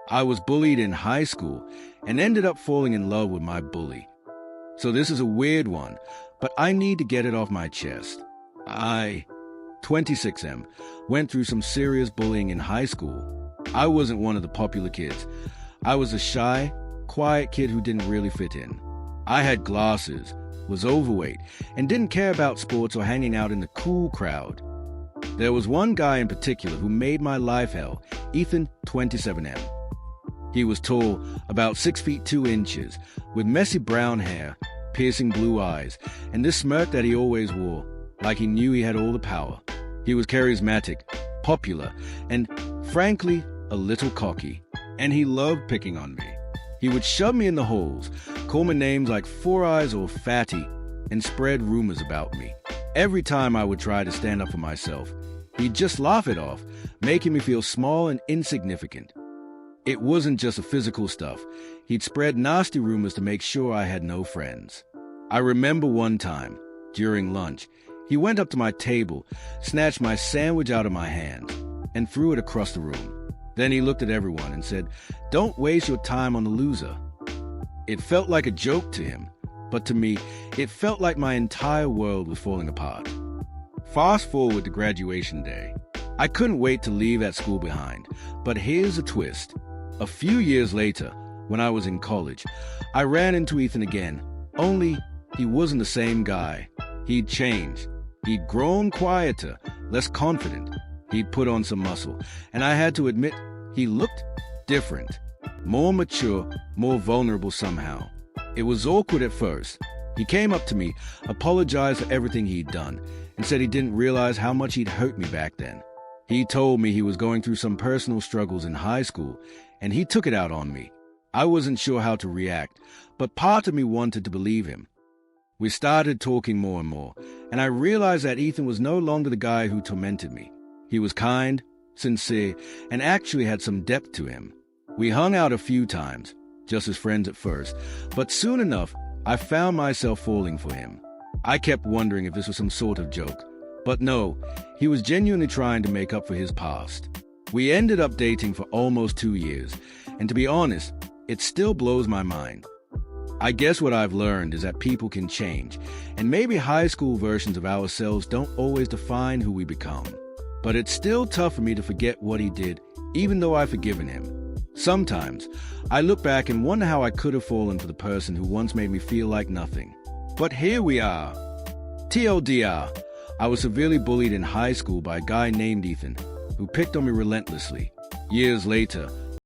I was bullied in high school and ended up falling in love with my bully. So this is a weird one, but I need to get it off my chest. 26M, went through some serious bullying in high school. I wasn't one of the popular kids. I was a shy, quiet kid who didn't really fit in. I had glasses, was overweight, and didn't care about sports or hanging out in the cool crowd. There was one guy in particular who made my life hell, Ethan, 27M. He was tall, about 6 feet 2 inches, with messy brown hair, piercing blue eyes, and this smirk that he always wore, like he knew he had all the power. He was charismatic, popular, and, frankly, a little cocky, and he loved picking on me. He would shove me in the holes, call me names like Four Eyes or Fatty, and spread rumors about me. Every time I would try to stand up for myself, he'd just laugh it off, making me feel small and insignificant. It wasn't just the physical stuff. He'd spread nasty rumors to make sure I had no friends. I remember one time, during lunch, he went up to my table, snatched my sandwich out of my hand, and threw it across the room. Then he looked at everyone and said, "Don't waste your time on the loser." It felt like a joke to him, but to me, it felt like my entire world was falling apart. Fast forward to graduation day. I couldn't wait to leave that school behind, but here's a twist. A few years later, when I was in college, I ran into Ethan again, only he wasn't the same guy. He'd changed. He'd grown quieter, less confident. He'd put on some muscle, and I had to admit, he looked different. More mature, more vulnerable somehow. It was awkward at first. He came up to me, apologized for everything he'd done, and said he didn't realize how much he'd hurt me back then. He told me he was going through some personal struggles in high school, and he took it out on me. I wasn't sure how to react, but part of me wanted to believe him. We started talking more and more, and I realized that Ethan was no longer the guy who tormented me. He was kind, sincere, and actually had some depth to him. We hung out a few times, just as friends at first, but soon enough, I found myself falling for him. I kept wondering if this was some sort of joke, but no, he was genuinely trying to make up for his past. We ended up dating for almost 2 years, and to be honest, it still blows my mind. I guess what I've learned is that people can change, and maybe high school versions of ourselves don't always define who we become. But it's still tough for me to forget what he did, even though I've forgiven him. Sometimes, I look back and wonder how I could have fallen for the person who once made me feel like nothing. But here we are. TLDR, I was severely bullied in high school by a guy named Ethan, who picked on me relentlessly. Years later,